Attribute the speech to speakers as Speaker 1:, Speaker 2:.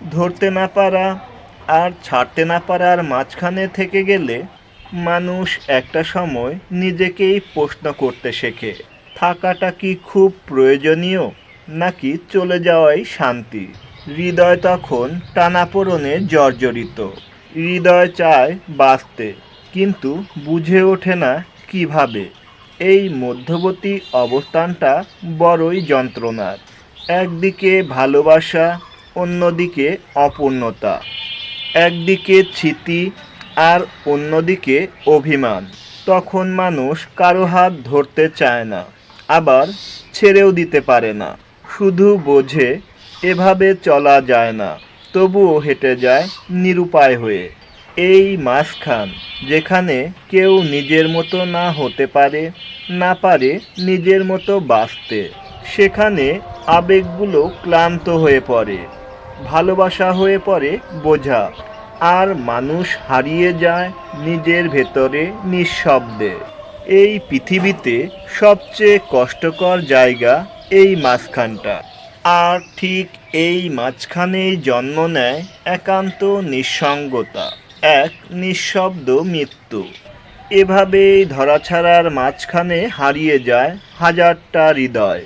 Speaker 1: ধরতে না পারা আর ছাড়তে না পারার মাঝখানে থেকে গেলে মানুষ একটা সময় নিজেকেই প্রশ্ন করতে শেখে, থাকাটা কি খুব প্রয়োজনীয় নাকি চলে যাওয়াই শান্তি। হৃদয় তখন টানাপোড়েনে জর্জরিত। হৃদয় চায় বাঁচতে, কিন্তু বুঝে ওঠে না কিভাবে। এই মধ্যবর্তী অবস্থানটা বড়ই যন্ত্রণার। একদিকে ভালোবাসা, অন্যদিকে অপূর্ণতা। একদিকে স্মৃতি আর অন্যদিকে অভিমান। তখন মানুষ কারো হাত ধরতে চায় না, আবার ছেড়েও দিতে পারে না। শুধু বোঝে এভাবে চলা যায় না, তবুও হেঁটে যায় নিরুপায় হয়ে। এই মাঝখান, যেখানে কেউ নিজের মতো না হতে পারে, না পারে নিজের মতো বাঁচতে, সেখানে আবেগগুলো ক্লান্ত হয়ে পড়ে, ভালোবাসা হয়ে পড়ে বোঝা, আর মানুষ হারিয়ে যায় নিজের ভেতরে নিঃশব্দে। এই পৃথিবীতে সবচেয়ে কষ্টকর জায়গা এই মাঝখানটা। আর ঠিক এই মাঝখানেই জন্ম নেয় একান্ত নিঃসঙ্গতা, এক নিঃশব্দ মৃত্যু। এভাবেই ধরাছাড়ার মাঝখানে হারিয়ে যায় হাজারটা হৃদয়।